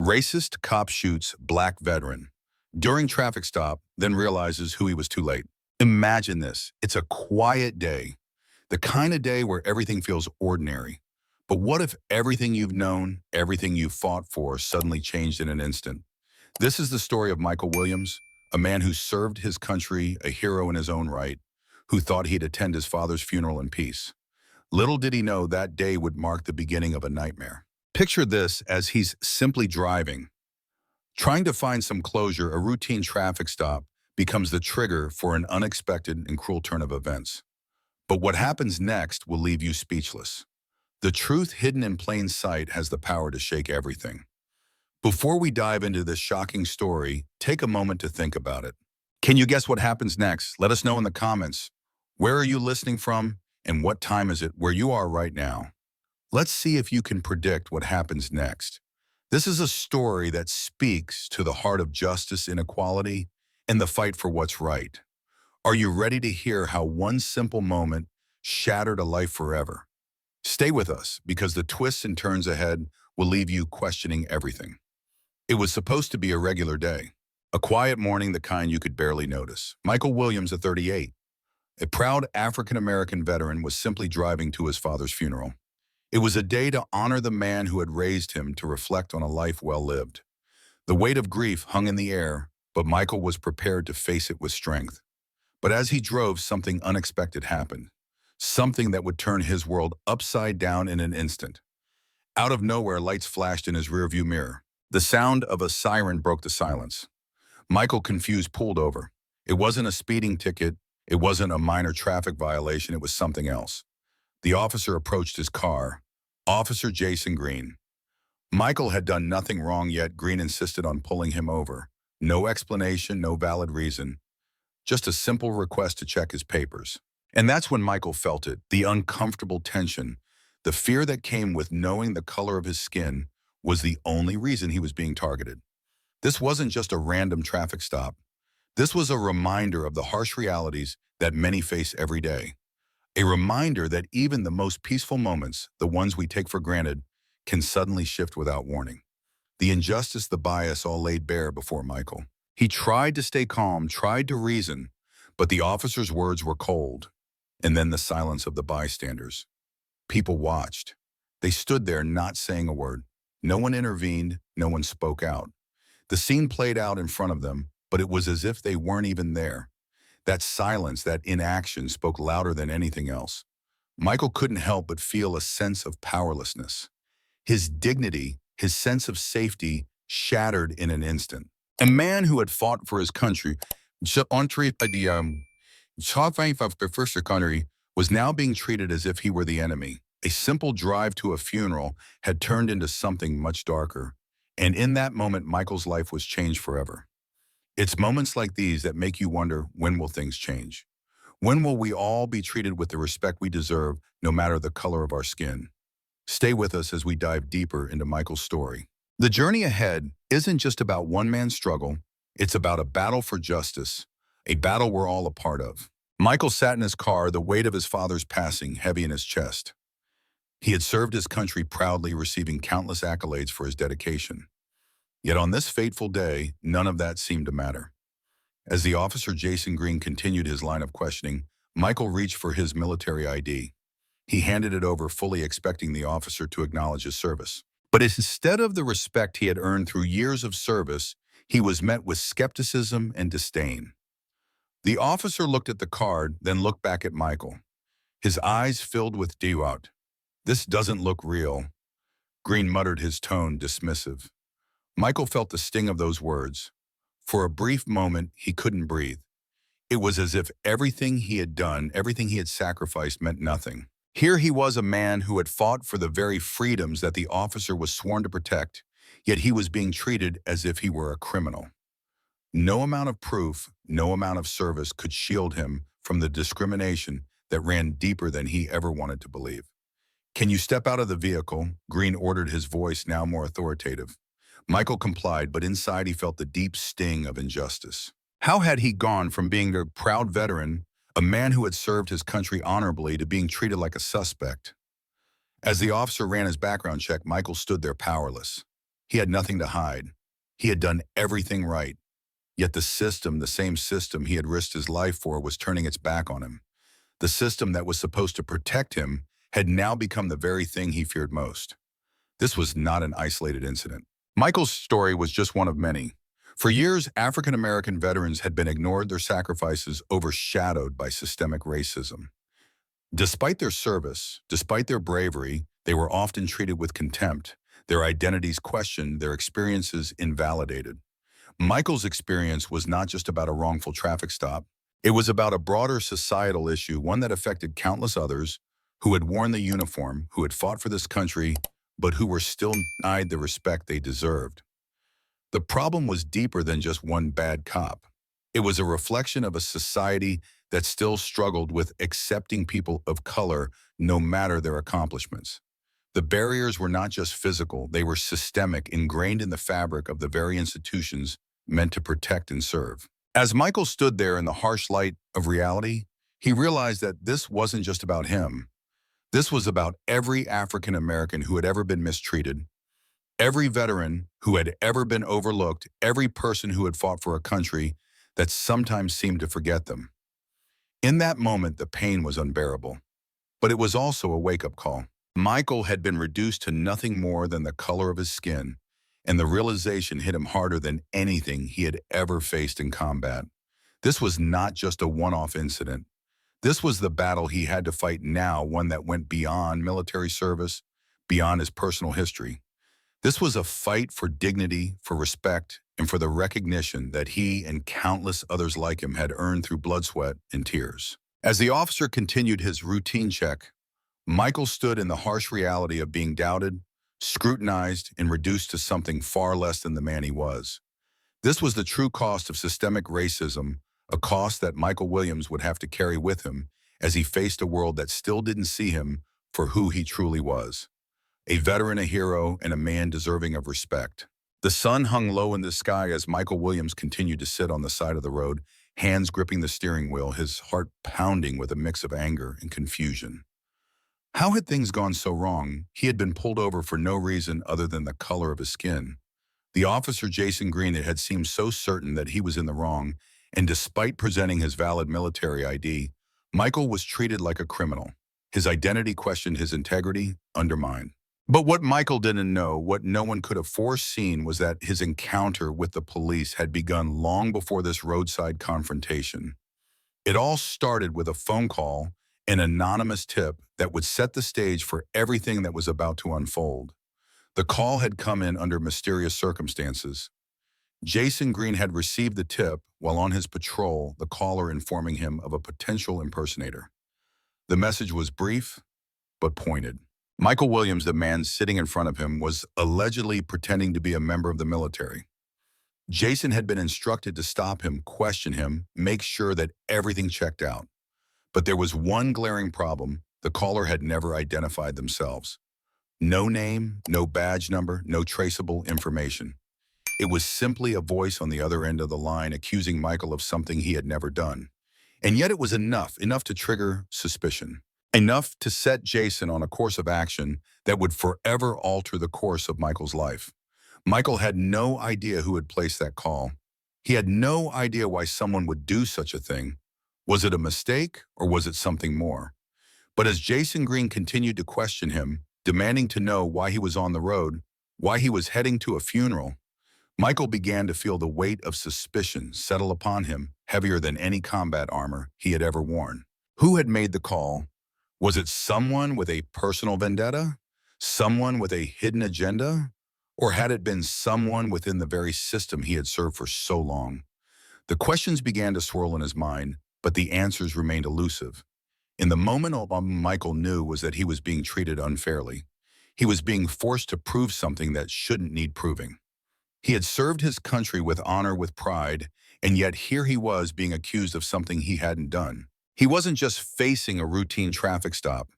Racist cop shoots black veteran during traffic stop, then realizes who he was too late. Imagine this. It's a quiet day, the kind of day where everything feels ordinary. But what if everything you've known, everything you fought for suddenly changed in an instant? This is the story of Michael Williams, a man who served his country, a hero in his own right, who thought he'd attend his father's funeral in peace. Little did he know that day would mark the beginning of a nightmare. Picture this as he's simply driving. Trying to find some closure, a routine traffic stop becomes the trigger for an unexpected and cruel turn of events. But what happens next will leave you speechless. The truth hidden in plain sight has the power to shake everything. Before we dive into this shocking story, take a moment to think about it. Can you guess what happens next? Let us know in the comments. Where are you listening from, and what time is it where you are right now? Let's see if you can predict what happens next. This is a story that speaks to the heart of justice, inequality, and the fight for what's right. Are you ready to hear how one simple moment shattered a life forever? Stay with us, because the twists and turns ahead will leave you questioning everything. It was supposed to be a regular day, a quiet morning, the kind you could barely notice. Michael Williams, at 38, a proud African-American veteran, was simply driving to his father's funeral. It was a day to honor the man who had raised him, to reflect on a life well lived. The weight of grief hung in the air, but Michael was prepared to face it with strength. But as he drove, something unexpected happened, something that would turn his world upside down in an instant. Out of nowhere, lights flashed in his rearview mirror. The sound of a siren broke the silence. Michael, confused, pulled over. It wasn't a speeding ticket. It wasn't a minor traffic violation. It was something else. The officer approached his car. Officer Jason Green. Michael had done nothing wrong, yet Green insisted on pulling him over. No explanation, no valid reason. Just a simple request to check his papers. And that's when Michael felt it, the uncomfortable tension. The fear that came with knowing the color of his skin was the only reason he was being targeted. This wasn't just a random traffic stop. This was a reminder of the harsh realities that many face every day. A reminder that even the most peaceful moments, the ones we take for granted, can suddenly shift without warning. The injustice, the bias, all laid bare before Michael. He tried to stay calm, tried to reason, but the officer's words were cold. And then the silence of the bystanders. People watched. They stood there, not saying a word. No one intervened, no one spoke out. The scene played out in front of them, but it was as if they weren't even there. That silence, that inaction, spoke louder than anything else. Michael couldn't help but feel a sense of powerlessness. His dignity, his sense of safety, shattered in an instant. A man who had fought for his country, was now being treated as if he were the enemy. A simple drive to a funeral had turned into something much darker. And in that moment, Michael's life was changed forever. It's moments like these that make you wonder, when will things change? When will we all be treated with the respect we deserve, no matter the color of our skin? Stay with us as we dive deeper into Michael's story. The journey ahead isn't just about one man's struggle. It's about a battle for justice, a battle we're all a part of. Michael sat in his car, the weight of his father's passing heavy in his chest. He had served his country proudly, receiving countless accolades for his dedication. Yet on this fateful day, none of that seemed to matter. As the officer Jason Green continued his line of questioning, Michael reached for his military ID. He handed it over, fully expecting the officer to acknowledge his service. But instead of the respect he had earned through years of service, he was met with skepticism and disdain. The officer looked at the card, then looked back at Michael. His eyes filled with doubt. "This doesn't look real," Green muttered, his tone dismissive. Michael felt the sting of those words. For a brief moment, he couldn't breathe. It was as if everything he had done, everything he had sacrificed, meant nothing. Here he was, a man who had fought for the very freedoms that the officer was sworn to protect, yet he was being treated as if he were a criminal. No amount of proof, no amount of service could shield him from the discrimination that ran deeper than he ever wanted to believe. "Can you step out of the vehicle?" Green ordered, his voice now more authoritative. Michael complied, but inside he felt the deep sting of injustice. How had he gone from being a proud veteran, a man who had served his country honorably, to being treated like a suspect? As the officer ran his background check, Michael stood there powerless. He had nothing to hide. He had done everything right. Yet the system, the same system he had risked his life for, was turning its back on him. The system that was supposed to protect him had now become the very thing he feared most. This was not an isolated incident. Michael's story was just one of many. For years, African-American veterans had been ignored, their sacrifices overshadowed by systemic racism. Despite their service, despite their bravery, they were often treated with contempt, their identities questioned, their experiences invalidated. Michael's experience was not just about a wrongful traffic stop. It was about a broader societal issue, one that affected countless others who had worn the uniform, who had fought for this country, but who were still denied the respect they deserved. The problem was deeper than just one bad cop. It was a reflection of a society that still struggled with accepting people of color no matter their accomplishments. The barriers were not just physical, they were systemic, ingrained in the fabric of the very institutions meant to protect and serve. As Michael stood there in the harsh light of reality, he realized that this wasn't just about him. This was about every African American who had ever been mistreated, every veteran who had ever been overlooked, every person who had fought for a country that sometimes seemed to forget them. In that moment, the pain was unbearable, but it was also a wake-up call. Michael had been reduced to nothing more than the color of his skin, and the realization hit him harder than anything he had ever faced in combat. This was not just a one-off incident. This was the battle he had to fight now, one that went beyond military service, beyond his personal history. This was a fight for dignity, for respect, and for the recognition that he and countless others like him had earned through blood, sweat, and tears. As the officer continued his routine check, Michael stood in the harsh reality of being doubted, scrutinized, and reduced to something far less than the man he was. This was the true cost of systemic racism, a cost that Michael Williams would have to carry with him as he faced a world that still didn't see him for who he truly was. A veteran, a hero, and a man deserving of respect. The sun hung low in the sky as Michael Williams continued to sit on the side of the road, hands gripping the steering wheel, his heart pounding with a mix of anger and confusion. How had things gone so wrong? He had been pulled over for no reason other than the color of his skin. The officer, Jason Green, had seemed so certain that he was in the wrong, and despite presenting his valid military ID, Michael was treated like a criminal. His identity questioned, his integrity undermined. But what Michael didn't know, what no one could have foreseen, was that his encounter with the police had begun long before this roadside confrontation. It all started with a phone call, an anonymous tip that would set the stage for everything that was about to unfold. The call had come in under mysterious circumstances. Jason Green had received the tip while on his patrol, the caller informing him of a potential impersonator. The message was brief, but pointed. Michael Williams, the man sitting in front of him, was allegedly pretending to be a member of the military. Jason had been instructed to stop him, question him, make sure that everything checked out. But there was one glaring problem. The caller had never identified themselves. No name, no badge number, no traceable information. It was simply a voice on the other end of the line accusing Michael of something he had never done. And yet it was enough to trigger suspicion. Enough to set Jason on a course of action that would forever alter the course of Michael's life. Michael had no idea who had placed that call. He had no idea why someone would do such a thing. Was it a mistake or was it something more? But as Jason Green continued to question him, demanding to know why he was on the road, why he was heading to a funeral, Michael began to feel the weight of suspicion settle upon him, heavier than any combat armor he had ever worn. Who had made the call? Was it someone with a personal vendetta? Someone with a hidden agenda? Or had it been someone within the very system he had served for so long? The questions began to swirl in his mind, but the answers remained elusive. In the moment, all Michael knew was that he was being treated unfairly. He was being forced to prove something that shouldn't need proving. He had served his country with honor, with pride, and yet here he was being accused of something he hadn't done. He wasn't just facing a routine traffic stop.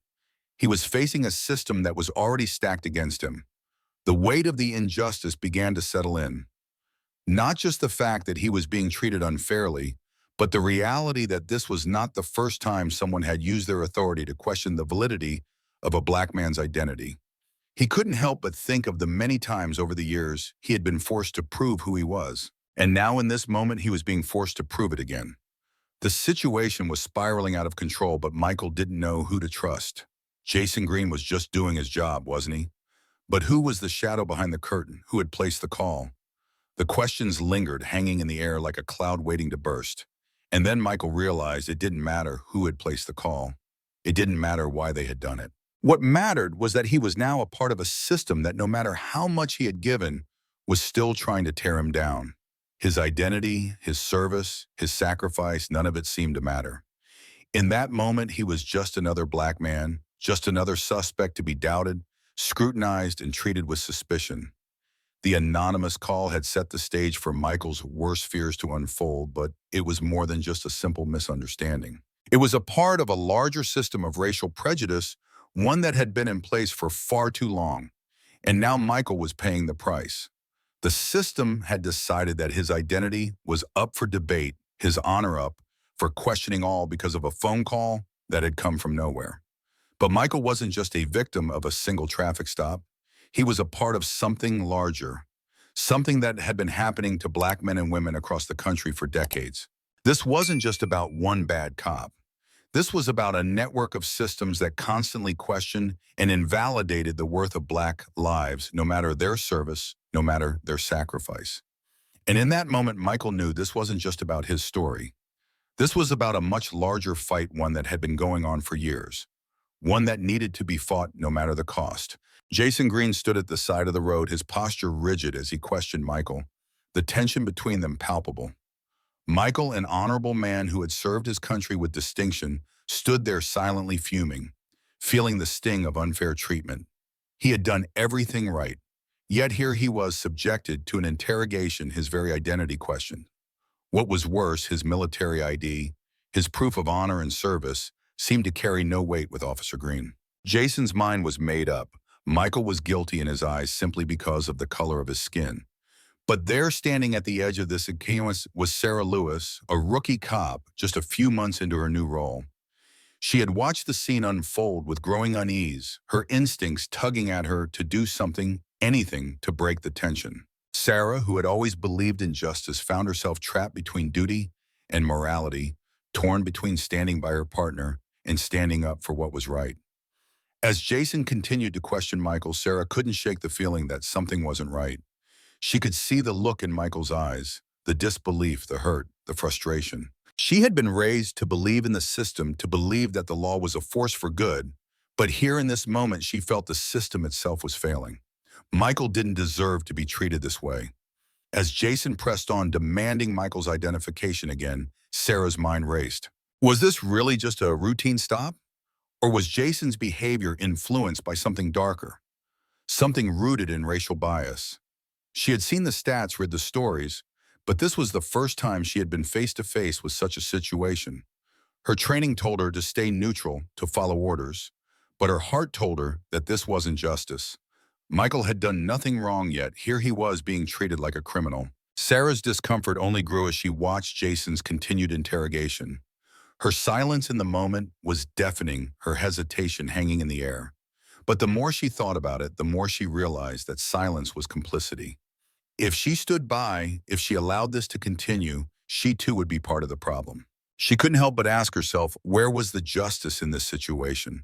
He was facing a system that was already stacked against him. The weight of the injustice began to settle in. Not just the fact that he was being treated unfairly, but the reality that this was not the first time someone had used their authority to question the validity of a black man's identity. He couldn't help but think of the many times over the years he had been forced to prove who he was. And now in this moment, he was being forced to prove it again. The situation was spiraling out of control, but Michael didn't know who to trust. Jason Green was just doing his job, wasn't he? But who was the shadow behind the curtain? Who had placed the call? The questions lingered, hanging in the air like a cloud waiting to burst. And then Michael realized it didn't matter who had placed the call. It didn't matter why they had done it. What mattered was that he was now a part of a system that no matter how much he had given, was still trying to tear him down. His identity, his service, his sacrifice, none of it seemed to matter. In that moment, he was just another black man, just another suspect to be doubted, scrutinized, and treated with suspicion. The anonymous call had set the stage for Michael's worst fears to unfold, but it was more than just a simple misunderstanding. It was a part of a larger system of racial prejudice, one that had been in place for far too long, and now Michael was paying the price. The system had decided that his identity was up for debate, his honor up for questioning all because of a phone call that had come from nowhere. But Michael wasn't just a victim of a single traffic stop. He was a part of something larger, something that had been happening to black men and women across the country for decades. This wasn't just about one bad cop. This was about a network of systems that constantly questioned and invalidated the worth of black lives, no matter their service, no matter their sacrifice. And in that moment, Michael knew this wasn't just about his story. This was about a much larger fight, one that had been going on for years, one that needed to be fought no matter the cost. Jason Green stood at the side of the road, his posture rigid as he questioned Michael, the tension between them palpable. Michael, an honorable man who had served his country with distinction, stood there silently fuming, feeling the sting of unfair treatment. He had done everything right, yet here he was subjected to an interrogation, his very identity questioned. What was worse, his military ID, his proof of honor and service, seemed to carry no weight with Officer Green. Jason's mind was made up. Michael was guilty in his eyes simply because of the color of his skin. But there, standing at the edge of this chaos, was Sarah Lewis, a rookie cop, just a few months into her new role. She had watched the scene unfold with growing unease, her instincts tugging at her to do something, anything, to break the tension. Sarah, who had always believed in justice, found herself trapped between duty and morality, torn between standing by her partner and standing up for what was right. As Jason continued to question Michael, Sarah couldn't shake the feeling that something wasn't right. She could see the look in Michael's eyes, the disbelief, the hurt, the frustration. She had been raised to believe in the system, to believe that the law was a force for good, but here in this moment she felt the system itself was failing. Michael didn't deserve to be treated this way. As Jason pressed on, demanding Michael's identification again, Sarah's mind raced. Was this really just a routine stop? Or was Jason's behavior influenced by something darker, something rooted in racial bias? She had seen the stats, read the stories, but this was the first time she had been face to face with such a situation. Her training told her to stay neutral, to follow orders, but her heart told her that this wasn't justice. Michael had done nothing wrong yet. Here he was being treated like a criminal. Sarah's discomfort only grew as she watched Jason's continued interrogation. Her silence in the moment was deafening, her hesitation hanging in the air. But the more she thought about it, the more she realized that silence was complicity. If she stood by, if she allowed this to continue, she too would be part of the problem. She couldn't help but ask herself, where was the justice in this situation?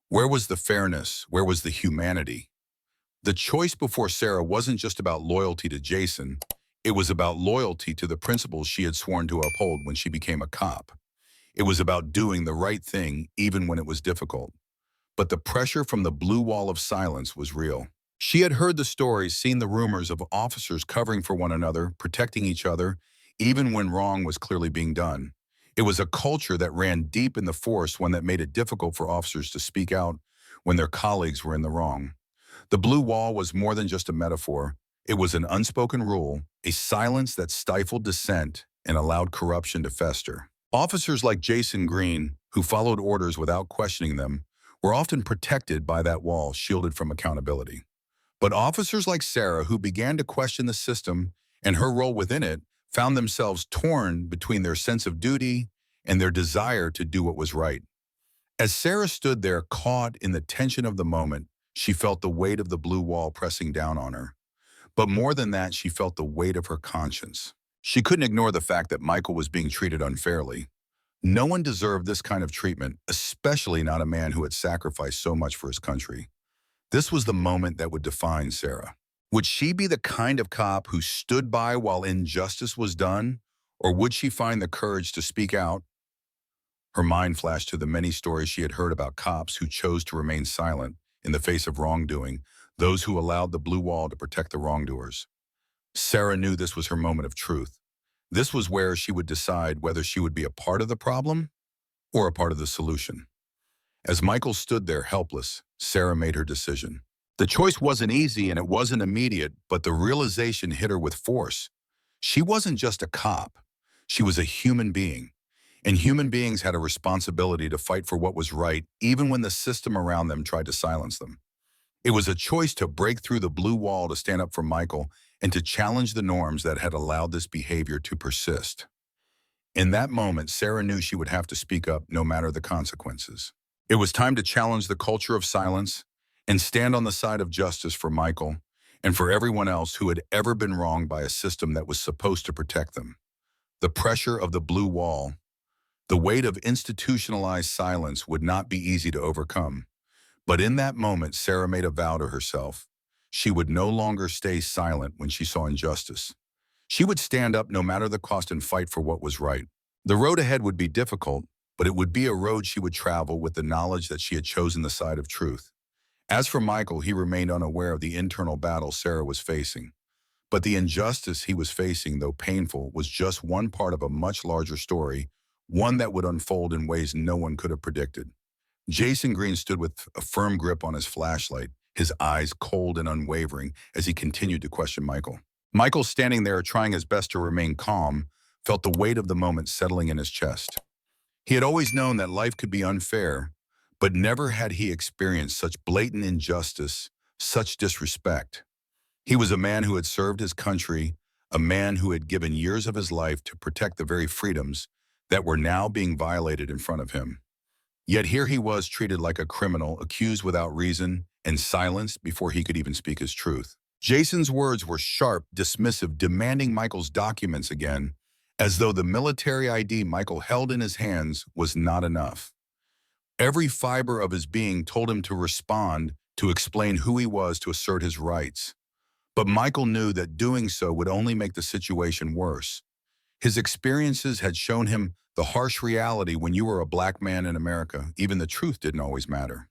Where was the fairness? Where was the humanity? The choice before Sarah wasn't just about loyalty to Jason. It was about loyalty to the principles she had sworn to uphold when she became a cop. It was about doing the right thing even when it was difficult. But the pressure from the blue wall of silence was real. She had heard the stories, seen the rumors of officers covering for one another, protecting each other, even when wrong was clearly being done. It was a culture that ran deep in the force, one that made it difficult for officers to speak out when their colleagues were in the wrong. The blue wall was more than just a metaphor. It was an unspoken rule, a silence that stifled dissent and allowed corruption to fester. Officers like Jason Green, who followed orders without questioning them, were often protected by that wall, shielded from accountability. But officers like Sarah, who began to question the system and her role within it, found themselves torn between their sense of duty and their desire to do what was right. As Sarah stood there, caught in the tension of the moment, She felt the weight of the blue wall pressing down on her. But more than that, she felt the weight of her conscience. She couldn't ignore the fact that Michael was being treated unfairly. No one deserved this kind of treatment, especially not a man who had sacrificed so much for his country. This was the moment that would define Sarah. Would she be the kind of cop who stood by while injustice was done, or would she find the courage to speak out? Her mind flashed to the many stories she had heard about cops who chose to remain silent in the face of wrongdoing, those who allowed the blue wall to protect the wrongdoers. Sarah knew this was her moment of truth. This was where she would decide whether she would be a part of the problem or a part of the solution. As Michael stood there helpless, Sarah made her decision. The choice wasn't easy and it wasn't immediate, but the realization hit her with force. She wasn't just a cop. She was a human being. And human beings had a responsibility to fight for what was right, even when the system around them tried to silence them. It was a choice to break through the blue wall to stand up for Michael and to challenge the norms that had allowed this behavior to persist. In that moment, Sarah knew she would have to speak up no matter the consequences. It was time to challenge the culture of silence and stand on the side of justice for Michael and for everyone else who had ever been wronged by a system that was supposed to protect them. The pressure of the blue wall, the weight of institutionalized silence would not be easy to overcome. But in that moment, Sarah made a vow to herself. She would no longer stay silent when she saw injustice. She would stand up no matter the cost and fight for what was right. The road ahead would be difficult, but it would be a road she would travel with the knowledge that she had chosen the side of truth. As for Michael, he remained unaware of the internal battle Sarah was facing. But the injustice he was facing, though painful, was just one part of a much larger story, one that would unfold in ways no one could have predicted. Jason Green stood with a firm grip on his flashlight, his eyes cold and unwavering as he continued to question Michael. Michael, standing there trying his best to remain calm, felt the weight of the moment settling in his chest. He had always known that life could be unfair, but never had he experienced such blatant injustice, such disrespect. He was a man who had served his country, a man who had given years of his life to protect the very freedoms that were now being violated in front of him. Yet here he was treated like a criminal, accused without reason, and silenced before he could even speak his truth. Jason's words were sharp, dismissive, demanding Michael's documents again, as though the military ID Michael held in his hands was not enough. Every fiber of his being told him to respond, to explain who he was, to assert his rights. But Michael knew that doing so would only make the situation worse. His experiences had shown him the harsh reality when you were a black man in America. Even the truth didn't always matter.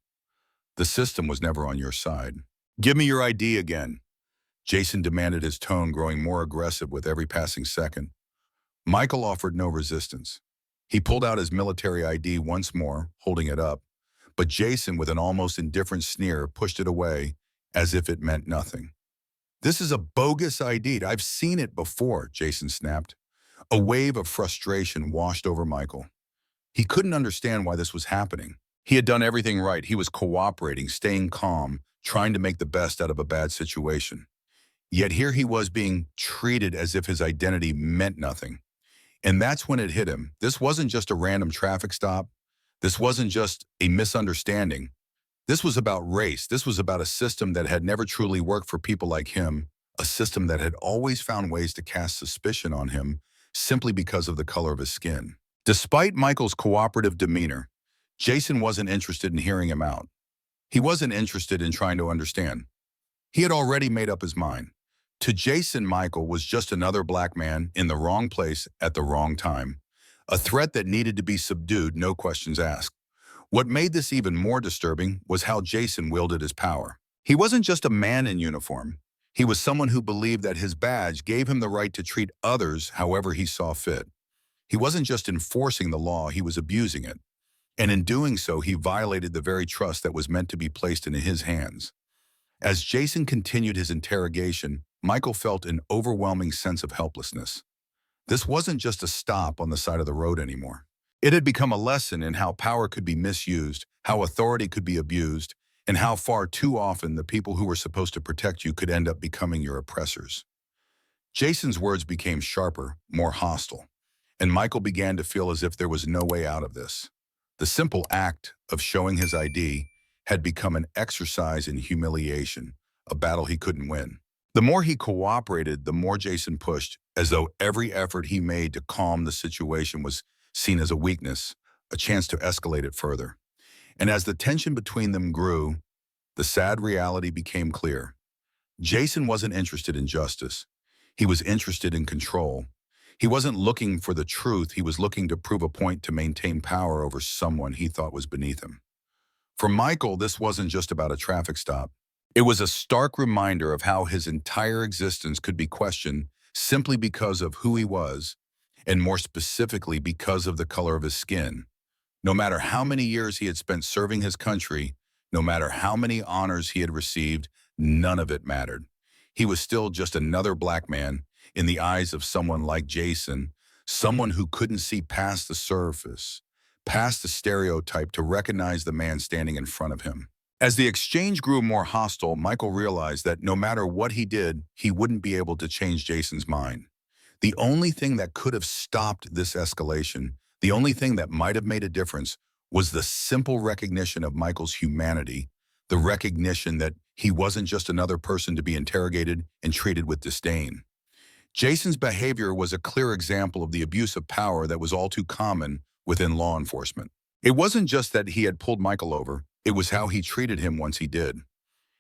The system was never on your side. "Give me your ID again," Jason demanded, his tone growing more aggressive with every passing second. Michael offered no resistance. He pulled out his military ID once more, holding it up, but Jason, with an almost indifferent sneer, pushed it away as if it meant nothing. "This is a bogus ID. I've seen it before," Jason snapped. A wave of frustration washed over Michael. He couldn't understand why this was happening. He had done everything right. He was cooperating, staying calm, trying to make the best out of a bad situation. Yet here he was being treated as if his identity meant nothing. And that's when it hit him. This wasn't just a random traffic stop. This wasn't just a misunderstanding. This was about race. This was about a system that had never truly worked for people like him, a system that had always found ways to cast suspicion on him simply because of the color of his skin. Despite Michael's cooperative demeanor, Jason wasn't interested in hearing him out. He wasn't interested in trying to understand. He had already made up his mind. To Jason, Michael was just another black man in the wrong place at the wrong time, a threat that needed to be subdued, no questions asked. What made this even more disturbing was how Jason wielded his power. He wasn't just a man in uniform. He was someone who believed that his badge gave him the right to treat others however he saw fit. He wasn't just enforcing the law, he was abusing it. And in doing so, he violated the very trust that was meant to be placed in his hands. As Jason continued his interrogation, Michael felt an overwhelming sense of helplessness. This wasn't just a stop on the side of the road anymore. It had become a lesson in how power could be misused, how authority could be abused, and how far too often the people who were supposed to protect you could end up becoming your oppressors. Jason's words became sharper, more hostile, and Michael began to feel as if there was no way out of this. The simple act of showing his ID, had become an exercise in humiliation, a battle he couldn't win. The more he cooperated, the more Jason pushed, as though every effort he made to calm the situation was seen as a weakness, a chance to escalate it further. And as the tension between them grew, the sad reality became clear. Jason wasn't interested in justice. He was interested in control. He wasn't looking for the truth. He was looking to prove a point to maintain power over someone he thought was beneath him. For Michael, this wasn't just about a traffic stop. It was a stark reminder of how his entire existence could be questioned simply because of who he was, and more specifically because of the color of his skin. No matter how many years he had spent serving his country, no matter how many honors he had received, none of it mattered. He was still just another black man in the eyes of someone like Jason, someone who couldn't see past the surface, past the stereotype to recognize the man standing in front of him. As the exchange grew more hostile, Michael realized that no matter what he did, he wouldn't be able to change Jason's mind. The only thing that could have stopped this escalation, the only thing that might have made a difference, was the simple recognition of Michael's humanity, the recognition that he wasn't just another person to be interrogated and treated with disdain. Jason's behavior was a clear example of the abuse of power that was all too common within law enforcement. It wasn't just that he had pulled Michael over, it was how he treated him once he did.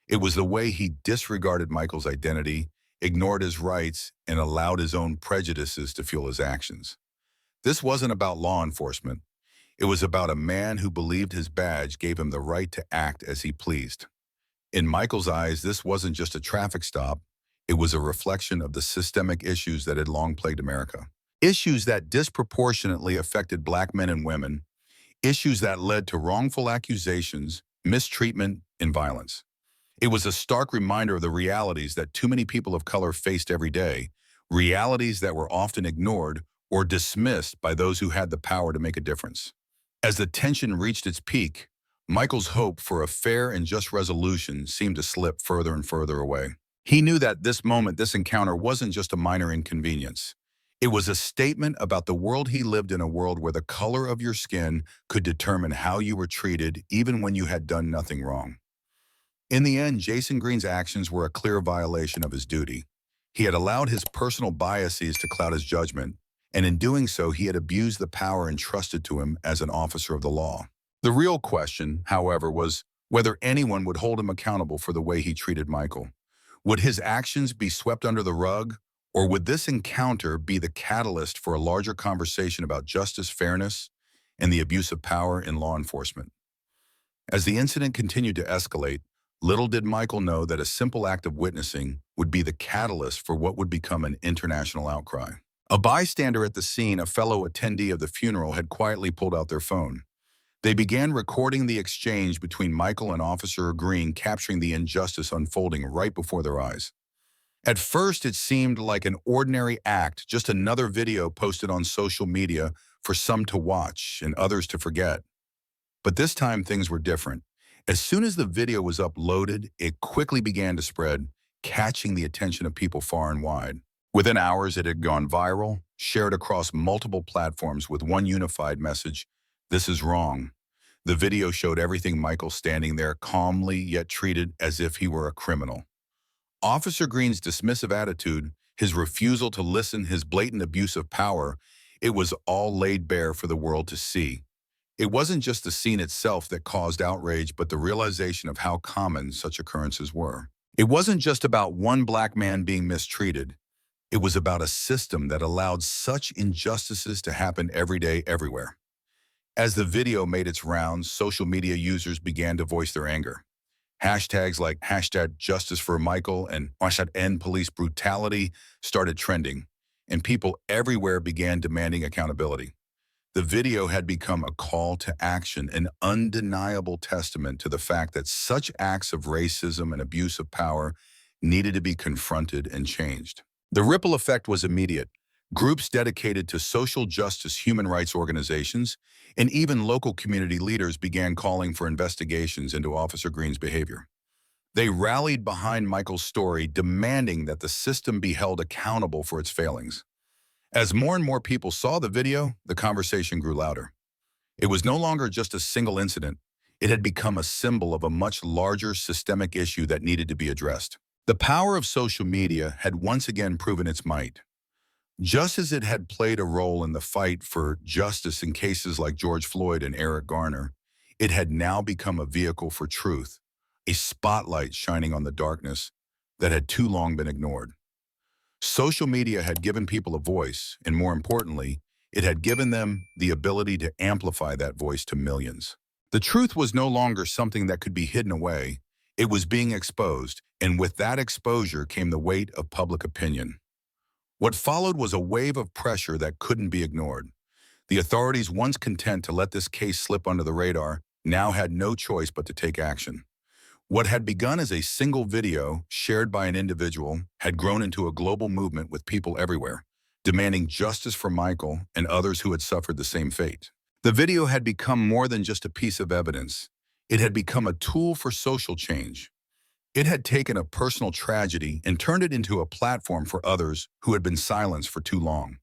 It was the way he disregarded Michael's identity, ignored his rights, and allowed his own prejudices to fuel his actions. This wasn't about law enforcement. It was about a man who believed his badge gave him the right to act as he pleased. In Michael's eyes, this wasn't just a traffic stop. It was a reflection of the systemic issues that had long plagued America. Issues that disproportionately affected black men and women, issues that led to wrongful accusations, mistreatment, and violence. It was a stark reminder of the realities that too many people of color faced every day, realities that were often ignored or dismissed by those who had the power to make a difference. As the tension reached its peak, Michael's hope for a fair and just resolution seemed to slip further and further away. He knew that this encounter wasn't just a minor inconvenience. It was a statement about the world he lived in, a world where the color of your skin could determine how you were treated even when you had done nothing wrong. In the end, Jason Green's actions were a clear violation of his duty. He had allowed his personal biases to cloud his judgment, and in doing so, he had abused the power entrusted to him as an officer of the law. The real question, however, was whether anyone would hold him accountable for the way he treated Michael. Would his actions be swept under the rug, or would this encounter be the catalyst for a larger conversation about justice, fairness, and the abuse of power in law enforcement? As the incident continued to escalate, little did Michael know that a simple act of witnessing would be the catalyst for what would become an international outcry. A bystander at the scene, a fellow attendee of the funeral, had quietly pulled out their phone. They began recording the exchange between Michael and Officer Green, capturing the injustice unfolding right before their eyes. At first, it seemed like an ordinary act, just another video posted on social media for some to watch and others to forget. But this time, things were different. As soon as the video was uploaded, it quickly began to spread, catching the attention of people far and wide. Within hours, it had gone viral, shared across multiple platforms with one unified message: "This is wrong." The video showed everything: Michael standing there calmly, yet treated as if he were a criminal. Officer Green's dismissive attitude, his refusal to listen, his blatant abuse of power, it was all laid bare for the world to see. It wasn't just the scene itself that caused outrage, but the realization of how common such occurrences were. It wasn't just about one black man being mistreated. It was about a system that allowed such injustices to happen every day, everywhere. As the video made its rounds, social media users began to voice their anger. Hashtags like #JusticeForMichael and #EndPoliceBrutality started trending, and people everywhere began demanding accountability. The video had become a call to action, an undeniable testament to the fact that such acts of racism and abuse of power needed to be confronted and changed. The ripple effect was immediate. Groups dedicated to social justice, human rights organizations, and even local community leaders began calling for investigations into Officer Green's behavior. They rallied behind Michael's story, demanding that the system be held accountable for its failings. As more and more people saw the video, the conversation grew louder. It was no longer just a single incident. It had become a symbol of a much larger systemic issue that needed to be addressed. The power of social media had once again proven its might. Just as it had played a role in the fight for justice in cases like George Floyd and Eric Garner, it had now become a vehicle for truth, a spotlight shining on the darkness that had too long been ignored. Social media had given people a voice, and more importantly, it had given them the ability to amplify that voice to millions. The truth was no longer something that could be hidden away. It was being exposed, and with that exposure came the weight of public opinion. What followed was a wave of pressure that couldn't be ignored. The authorities, once content to let this case slip under the radar, now had no choice but to take action. What had begun as a single video shared by an individual had grown into a global movement with people everywhere, demanding justice for Michael and others who had suffered the same fate. The video had become more than just a piece of evidence. It had become a tool for social change. It had taken a personal tragedy and turned it into a platform for others who had been silenced for too long.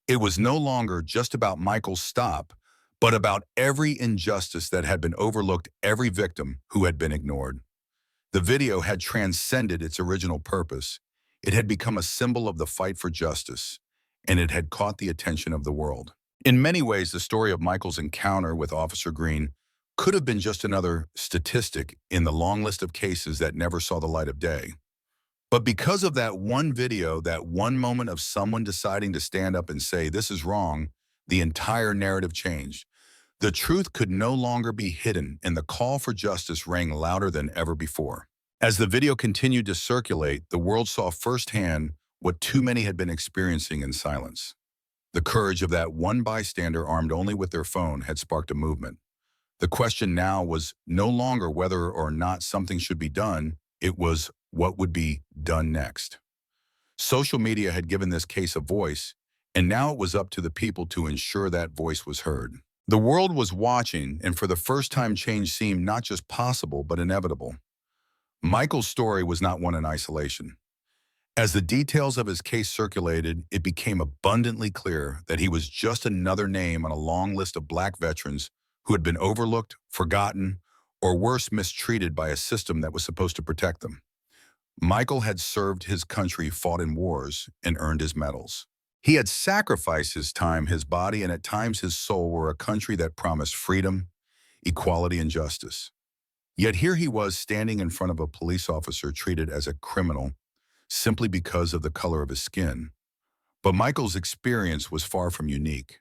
It was no longer just about Michael's stop, but about every injustice that had been overlooked, every victim who had been ignored. The video had transcended its original purpose. It had become a symbol of the fight for justice, and it had caught the attention of the world. In many ways, the story of Michael's encounter with Officer Green could have been just another statistic in the long list of cases that never saw the light of day. But because of that one video, that one moment of someone deciding to stand up and say, "This is wrong," the entire narrative changed. The truth could no longer be hidden, and the call for justice rang louder than ever before. As the video continued to circulate, the world saw firsthand what too many had been experiencing in silence. The courage of that one bystander armed only with their phone had sparked a movement. The question now was no longer whether or not something should be done, it was what would be done next. Social media had given this case a voice, and now it was up to the people to ensure that voice was heard. The world was watching, and for the first time change seemed not just possible but inevitable. Michael's story was not one in isolation. As the details of his case circulated, it became abundantly clear that he was just another name on a long list of Black veterans who had been overlooked, forgotten, or worse, mistreated by a system that was supposed to protect them. Michael had served his country, fought in wars, and earned his medals. He had sacrificed his time, his body, and at times his soul for a country that promised freedom, equality, and justice. Yet here he was standing in front of a police officer treated as a criminal simply because of the color of his skin. But Michael's experience was far from unique.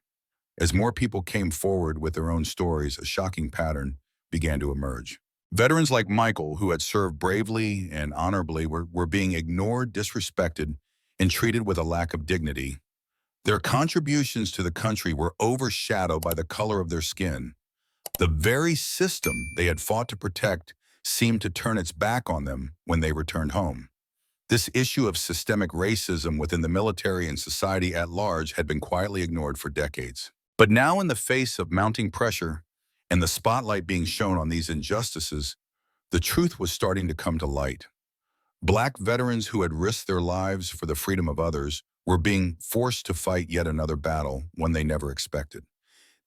As more people came forward with their own stories, a shocking pattern began to emerge. Veterans like Michael, who had served bravely and honorably, were being ignored, disrespected, and treated with a lack of dignity. Their contributions to the country were overshadowed by the color of their skin. The very system they had fought to protect seemed to turn its back on them when they returned home. This issue of systemic racism within the military and society at large had been quietly ignored for decades. But now, in the face of mounting pressure and the spotlight being shown on these injustices, the truth was starting to come to light. Black veterans who had risked their lives for the freedom of others were being forced to fight yet another battle, one they never expected.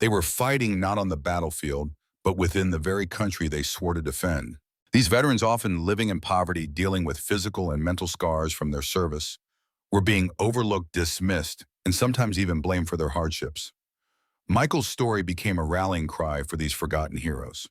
They were fighting not on the battlefield, but within the very country they swore to defend. These veterans, often living in poverty, dealing with physical and mental scars from their service, were being overlooked, dismissed, and sometimes even blamed for their hardships. Michael's story became a rallying cry for these forgotten heroes.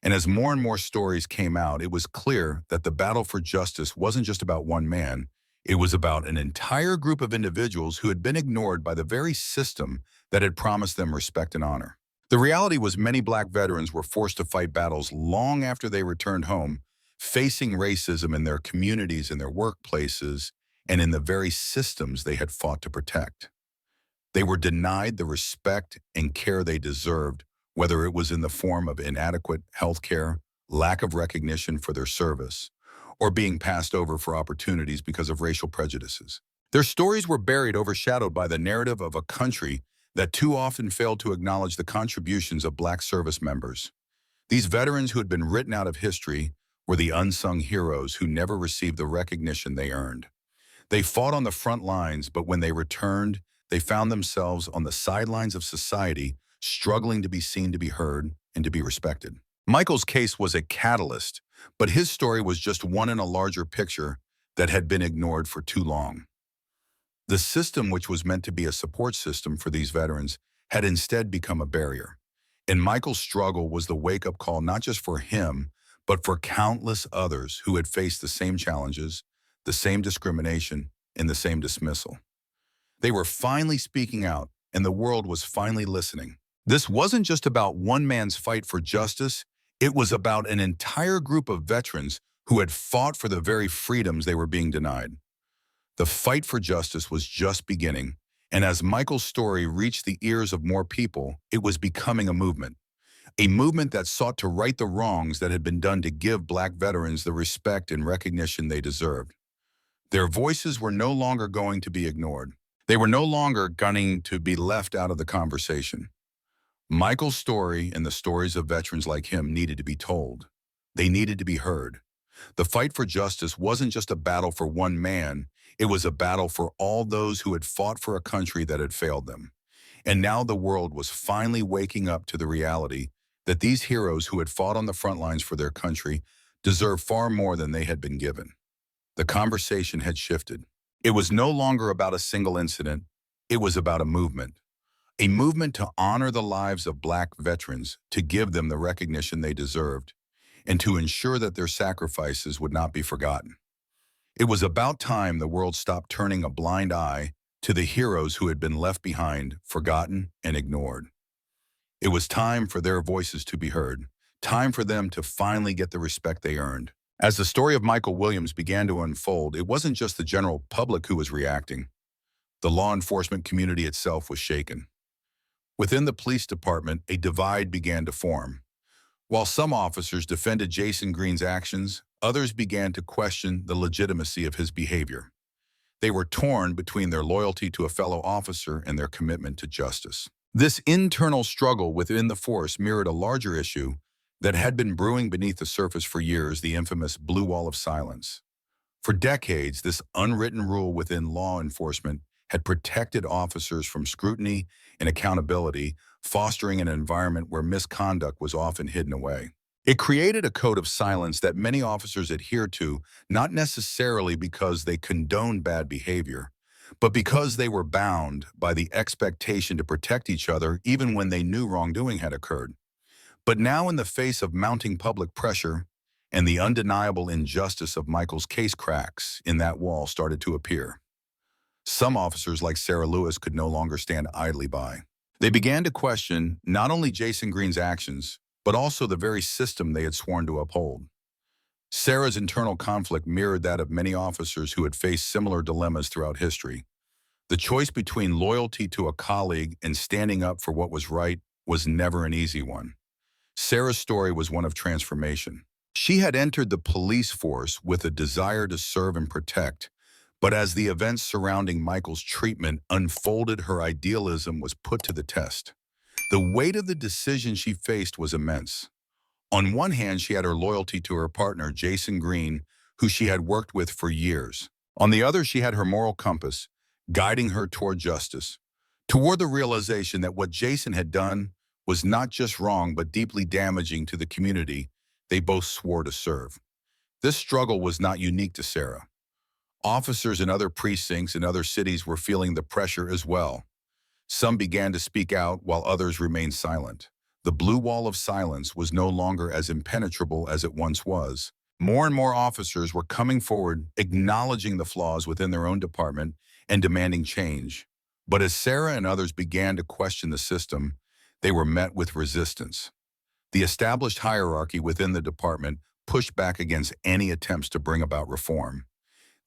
And as more and more stories came out, it was clear that the battle for justice wasn't just about one man. It was about an entire group of individuals who had been ignored by the very system that had promised them respect and honor. The reality was many Black veterans were forced to fight battles long after they returned home, facing racism in their communities, in their workplaces, and in the very systems they had fought to protect. They were denied the respect and care they deserved, whether it was in the form of inadequate health care, lack of recognition for their service, or being passed over for opportunities because of racial prejudices. Their stories were buried, overshadowed by the narrative of a country that too often failed to acknowledge the contributions of Black service members. These veterans who had been written out of history were the unsung heroes who never received the recognition they earned. They fought on the front lines, but when they returned, they found themselves on the sidelines of society, struggling to be seen, to be heard, and to be respected. Michael's case was a catalyst, but his story was just one in a larger picture that had been ignored for too long. The system, which was meant to be a support system for these veterans, had instead become a barrier. And Michael's struggle was the wake-up call not just for him, but for countless others who had faced the same challenges, the same discrimination, and the same dismissal. They were finally speaking out, and the world was finally listening. This wasn't just about one man's fight for justice, it was about an entire group of veterans who had fought for the very freedoms they were being denied. The fight for justice was just beginning, and as Michael's story reached the ears of more people, it was becoming a movement that sought to right the wrongs that had been done to give Black veterans the respect and recognition they deserved. Their voices were no longer going to be ignored. They were no longer going to be left out of the conversation. Michael's story and the stories of veterans like him needed to be told. They needed to be heard. The fight for justice wasn't just a battle for one man, it was a battle for all those who had fought for a country that had failed them. And now the world was finally waking up to the reality that these heroes who had fought on the front lines for their country deserved far more than they had been given. The conversation had shifted. It was no longer about a single incident, it was about a movement to honor the lives of Black veterans, to give them the recognition they deserved, and to ensure that their sacrifices would not be forgotten. It was about time the world stopped turning a blind eye to the heroes who had been left behind, forgotten, and ignored. It was time for their voices to be heard, time for them to finally get the respect they earned. As the story of Michael Williams began to unfold, it wasn't just the general public who was reacting. The law enforcement community itself was shaken. Within the police department, a divide began to form. While some officers defended Jason Green's actions, others began to question the legitimacy of his behavior. They were torn between their loyalty to a fellow officer and their commitment to justice. This internal struggle within the force mirrored a larger issue that had been brewing beneath the surface for years, the infamous blue wall of silence. For decades, this unwritten rule within law enforcement had protected officers from scrutiny and accountability, fostering an environment where misconduct was often hidden away. It created a code of silence that many officers adhered to, not necessarily because they condoned bad behavior, but because they were bound by the expectation to protect each other even when they knew wrongdoing had occurred. But now, in the face of mounting public pressure and the undeniable injustice of Michael's case, cracks in that wall started to appear. Some officers, like Sarah Lewis, could no longer stand idly by. They began to question not only Jason Green's actions, but also the very system they had sworn to uphold. Sarah's internal conflict mirrored that of many officers who had faced similar dilemmas throughout history. The choice between loyalty to a colleague and standing up for what was right was never an easy one. Sarah's story was one of transformation. She had entered the police force with a desire to serve and protect, but as the events surrounding Michael's treatment unfolded, her idealism was put to the test. The weight of the decision she faced was immense. On one hand, she had her loyalty to her partner, Jason Green, who she had worked with for years. On the other, she had her moral compass, guiding her toward justice, toward the realization that what Jason had done was not just wrong, but deeply damaging to the community they both swore to serve. This struggle was not unique to Sarah. Officers in other precincts in other cities were feeling the pressure as well. Some began to speak out while others remained silent. The blue wall of silence was no longer as impenetrable as it once was. More and more officers were coming forward, acknowledging the flaws within their own department and demanding change. But as Sarah and others began to question the system, they were met with resistance. The established hierarchy within the department pushed back against any attempts to bring about reform.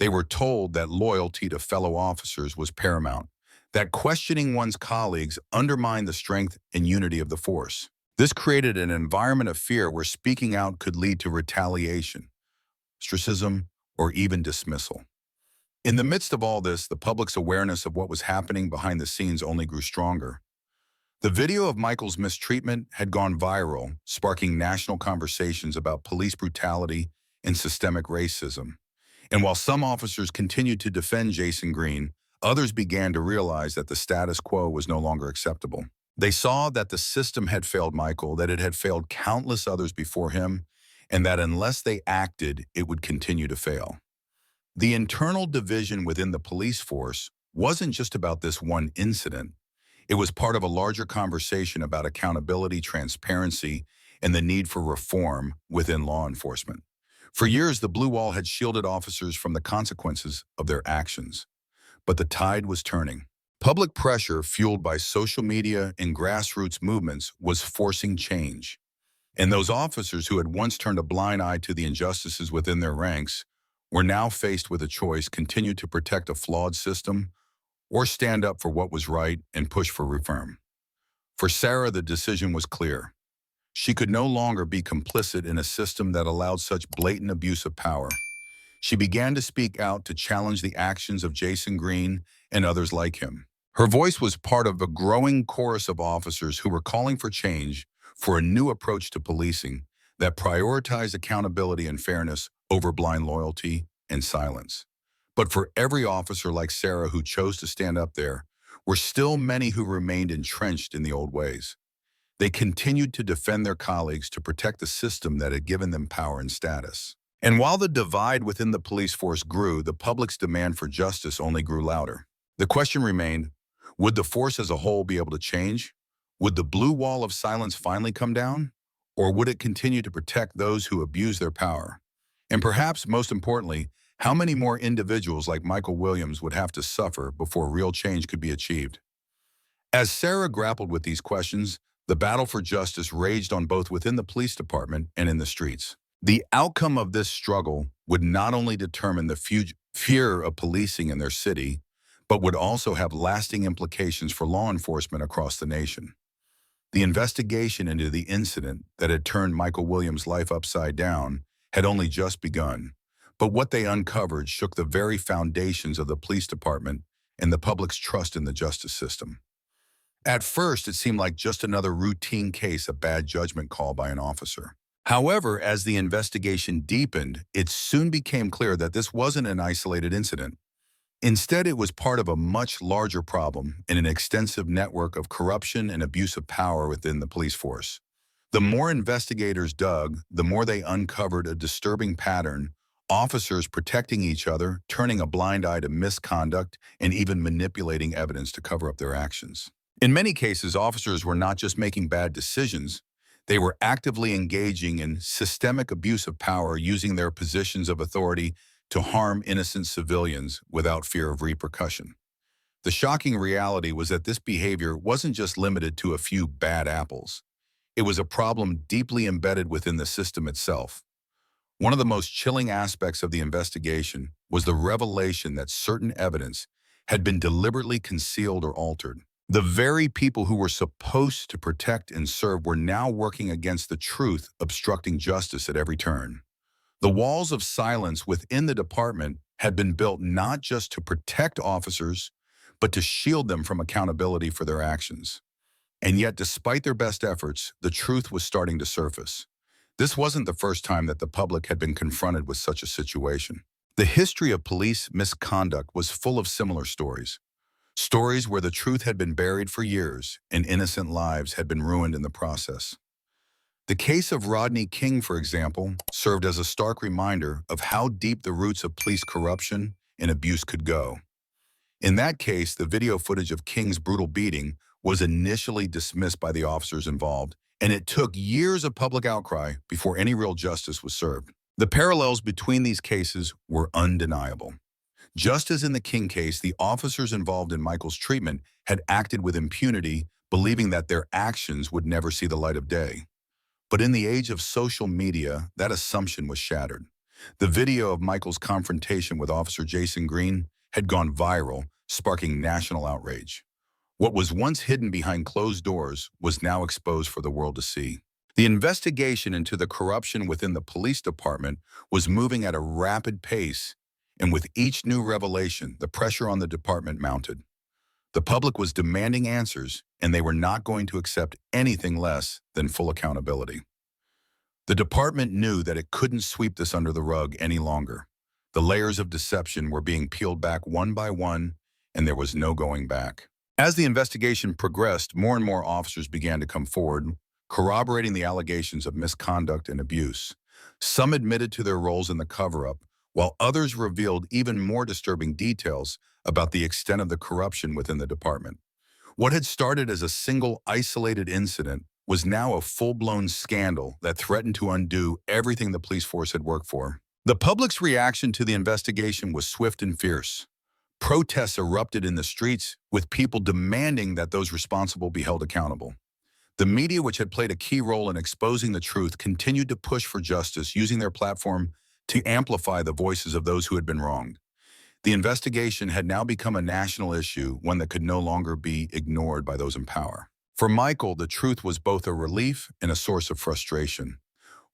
They were told that loyalty to fellow officers was paramount, that questioning one's colleagues undermined the strength and unity of the force. This created an environment of fear where speaking out could lead to retaliation, ostracism, or even dismissal. In the midst of all this, the public's awareness of what was happening behind the scenes only grew stronger. The video of Michael's mistreatment had gone viral, sparking national conversations about police brutality and systemic racism. And while some officers continued to defend Jason Green, others began to realize that the status quo was no longer acceptable. They saw that the system had failed Michael, that it had failed countless others before him, and that unless they acted, it would continue to fail. The internal division within the police force wasn't just about this one incident. It was part of a larger conversation about accountability, transparency, and the need for reform within law enforcement. For years, the blue wall had shielded officers from the consequences of their actions. But the tide was turning. Public pressure, fueled by social media and grassroots movements, was forcing change. And those officers who had once turned a blind eye to the injustices within their ranks were now faced with a choice: continue to protect a flawed system or stand up for what was right and push for reform. For Sarah, the decision was clear. She could no longer be complicit in a system that allowed such blatant abuse of power. She began to speak out to challenge the actions of Jason Green and others like him. Her voice was part of a growing chorus of officers who were calling for change, for a new approach to policing that prioritized accountability and fairness over blind loyalty and silence. But for every officer like Sarah who chose to stand up, there were still many who remained entrenched in the old ways. They continued to defend their colleagues, to protect the system that had given them power and status. And while the divide within the police force grew, the public's demand for justice only grew louder. The question remained, would the force as a whole be able to change? Would the blue wall of silence finally come down? Or would it continue to protect those who abuse their power? And perhaps most importantly, how many more individuals like Michael Williams would have to suffer before real change could be achieved? As Sarah grappled with these questions, the battle for justice raged on both within the police department and in the streets. The outcome of this struggle would not only determine the future of policing in their city, but would also have lasting implications for law enforcement across the nation. The investigation into the incident that had turned Michael Williams' life upside down had only just begun, but what they uncovered shook the very foundations of the police department and the public's trust in the justice system. At first, it seemed like just another routine case, a bad judgment call by an officer. However, as the investigation deepened, it soon became clear that this wasn't an isolated incident. Instead, it was part of a much larger problem in an extensive network of corruption and abuse of power within the police force. The more investigators dug, the more they uncovered a disturbing pattern: officers protecting each other, turning a blind eye to misconduct, and even manipulating evidence to cover up their actions. In many cases, officers were not just making bad decisions, they were actively engaging in systemic abuse of power, using their positions of authority to harm innocent civilians without fear of repercussion. The shocking reality was that this behavior wasn't just limited to a few bad apples. It was a problem deeply embedded within the system itself. One of the most chilling aspects of the investigation was the revelation that certain evidence had been deliberately concealed or altered. The very people who were supposed to protect and serve were now working against the truth, obstructing justice at every turn. The walls of silence within the department had been built not just to protect officers, but to shield them from accountability for their actions. And yet, despite their best efforts, the truth was starting to surface. This wasn't the first time that the public had been confronted with such a situation. The history of police misconduct was full of similar stories. Stories where the truth had been buried for years and innocent lives had been ruined in the process. The case of Rodney King, for example, served as a stark reminder of how deep the roots of police corruption and abuse could go. In that case, the video footage of King's brutal beating was initially dismissed by the officers involved, and it took years of public outcry before any real justice was served. The parallels between these cases were undeniable. Just as in the King case, the officers involved in Michael's treatment had acted with impunity, believing that their actions would never see the light of day. But in the age of social media, that assumption was shattered. The video of Michael's confrontation with Officer Jason Green had gone viral, sparking national outrage. What was once hidden behind closed doors was now exposed for the world to see. The investigation into the corruption within the police department was moving at a rapid pace, and with each new revelation, the pressure on the department mounted. The public was demanding answers, and they were not going to accept anything less than full accountability. The department knew that it couldn't sweep this under the rug any longer. The layers of deception were being peeled back one by one, and there was no going back. As the investigation progressed, more and more officers began to come forward, corroborating the allegations of misconduct and abuse. Some admitted to their roles in the cover-up, while others revealed even more disturbing details about the extent of the corruption within the department. What had started as a single isolated incident was now a full-blown scandal that threatened to undo everything the police force had worked for. The public's reaction to the investigation was swift and fierce. Protests erupted in the streets, with people demanding that those responsible be held accountable. The media, which had played a key role in exposing the truth, continued to push for justice, using their platform to amplify the voices of those who had been wronged. The investigation had now become a national issue, one that could no longer be ignored by those in power. For Michael, the truth was both a relief and a source of frustration.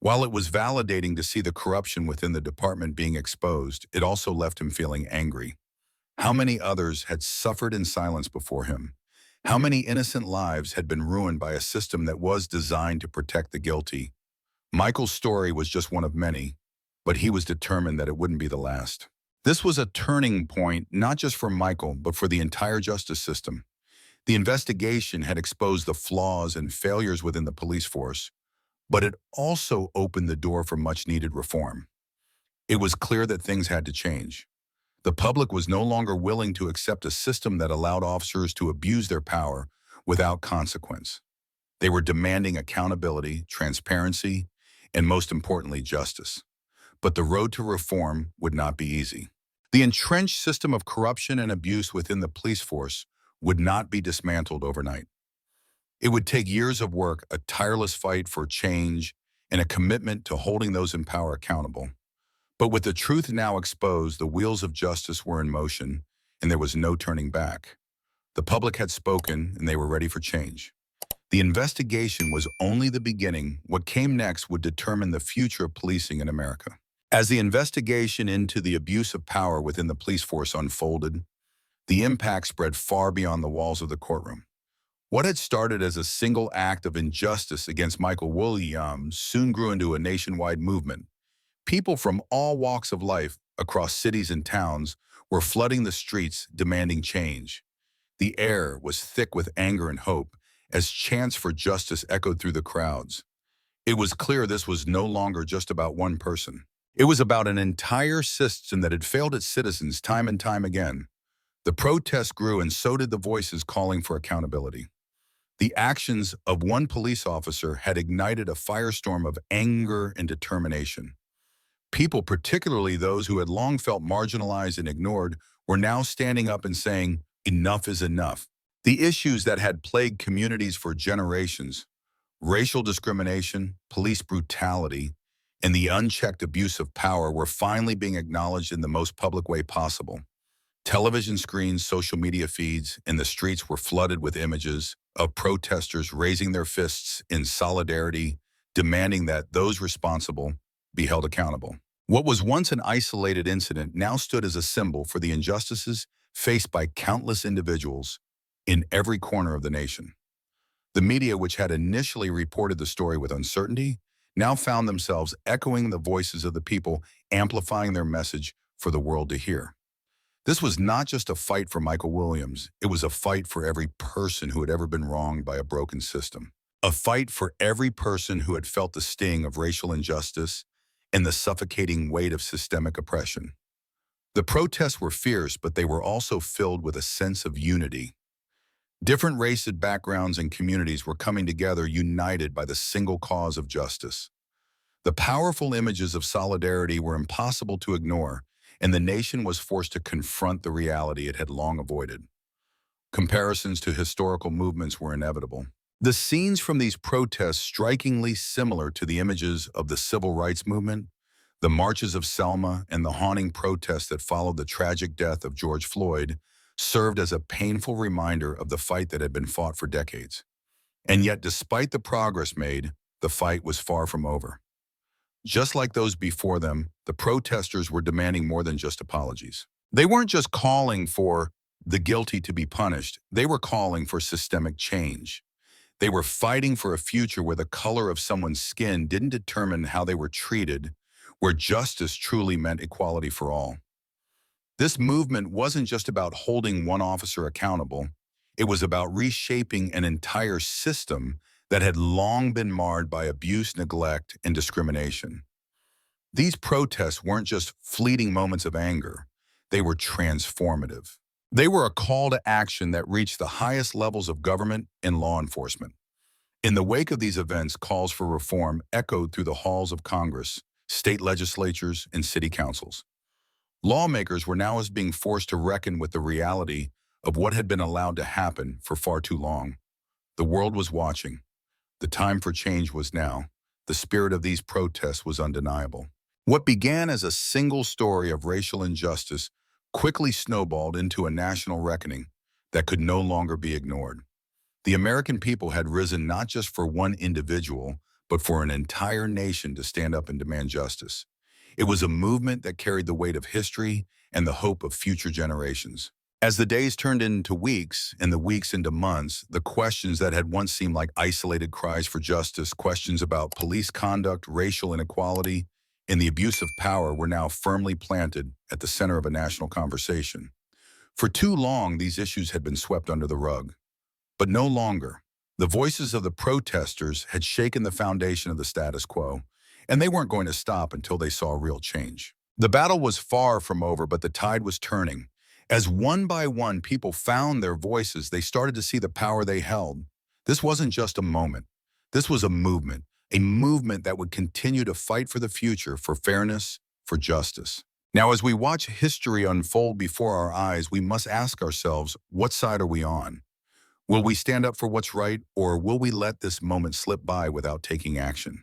While it was validating to see the corruption within the department being exposed, it also left him feeling angry. How many others had suffered in silence before him? How many innocent lives had been ruined by a system that was designed to protect the guilty? Michael's story was just one of many, but he was determined that it wouldn't be the last. This was a turning point, not just for Michael, but for the entire justice system. The investigation had exposed the flaws and failures within the police force, but it also opened the door for much-needed reform. It was clear that things had to change. The public was no longer willing to accept a system that allowed officers to abuse their power without consequence. They were demanding accountability, transparency, and most importantly, justice. But the road to reform would not be easy. The entrenched system of corruption and abuse within the police force would not be dismantled overnight. It would take years of work, a tireless fight for change, and a commitment to holding those in power accountable. But with the truth now exposed, the wheels of justice were in motion, and there was no turning back. The public had spoken, and they were ready for change. The investigation was only the beginning. What came next would determine the future of policing in America. As the investigation into the abuse of power within the police force unfolded, the impact spread far beyond the walls of the courtroom. What had started as a single act of injustice against Michael Williams soon grew into a nationwide movement. People from all walks of life across cities and towns were flooding the streets demanding change. The air was thick with anger and hope as chants for justice echoed through the crowds. It was clear this was no longer just about one person. It was about an entire system that had failed its citizens time and time again. The protests grew, and so did the voices calling for accountability. The actions of one police officer had ignited a firestorm of anger and determination. People, particularly those who had long felt marginalized and ignored, were now standing up and saying, "Enough is enough." The issues that had plagued communities for generations, racial discrimination, police brutality, and the unchecked abuse of power, were finally being acknowledged in the most public way possible. Television screens, social media feeds, and the streets were flooded with images of protesters raising their fists in solidarity, demanding that those responsible be held accountable. What was once an isolated incident now stood as a symbol for the injustices faced by countless individuals in every corner of the nation. The media, which had initially reported the story with uncertainty, now found themselves echoing the voices of the people, amplifying their message for the world to hear. This was not just a fight for Michael Williams. It was a fight for every person who had ever been wronged by a broken system. A fight for every person who had felt the sting of racial injustice and the suffocating weight of systemic oppression. The protests were fierce, but they were also filled with a sense of unity. Different races, backgrounds, and communities were coming together, united by the single cause of justice. The powerful images of solidarity were impossible to ignore, and the nation was forced to confront the reality it had long avoided. Comparisons to historical movements were inevitable. The scenes from these protests, strikingly similar to the images of the civil rights movement, the marches of Selma, and the haunting protests that followed the tragic death of George Floyd, served as a painful reminder of the fight that had been fought for decades. And yet, despite the progress made, the fight was far from over. Just like those before them, the protesters were demanding more than just apologies. They weren't just calling for the guilty to be punished. They were calling for systemic change. They were fighting for a future where the color of someone's skin didn't determine how they were treated, where justice truly meant equality for all. This movement wasn't just about holding one officer accountable. It was about reshaping an entire system that had long been marred by abuse, neglect, and discrimination. These protests weren't just fleeting moments of anger. They were transformative. They were a call to action that reached the highest levels of government and law enforcement. In the wake of these events, calls for reform echoed through the halls of Congress, state legislatures, and city councils. Lawmakers were now being forced to reckon with the reality of what had been allowed to happen for far too long. The world was watching. The time for change was now. The spirit of these protests was undeniable. What began as a single story of racial injustice quickly snowballed into a national reckoning that could no longer be ignored. The American people had risen not just for one individual, but for an entire nation to stand up and demand justice. It was a movement that carried the weight of history and the hope of future generations. As the days turned into weeks and the weeks into months, the questions that had once seemed like isolated cries for justice, questions about police conduct, racial inequality, and the abuse of power were now firmly planted at the center of a national conversation. For too long, these issues had been swept under the rug. But no longer. The voices of the protesters had shaken the foundation of the status quo, and they weren't going to stop until they saw real change. The battle was far from over, but the tide was turning. As one by one people found their voices, they started to see the power they held. This wasn't just a moment. This was a movement that would continue to fight for the future, for fairness, for justice. Now, as we watch history unfold before our eyes, we must ask ourselves, what side are we on? Will we stand up for what's right, or will we let this moment slip by without taking action?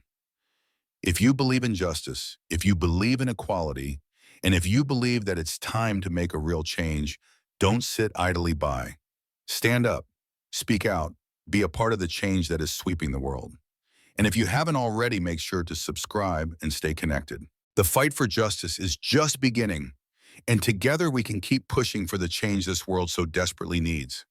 If you believe in justice, if you believe in equality, and if you believe that it's time to make a real change, don't sit idly by. Stand up, speak out, be a part of the change that is sweeping the world. And if you haven't already, make sure to subscribe and stay connected. The fight for justice is just beginning, and together we can keep pushing for the change this world so desperately needs.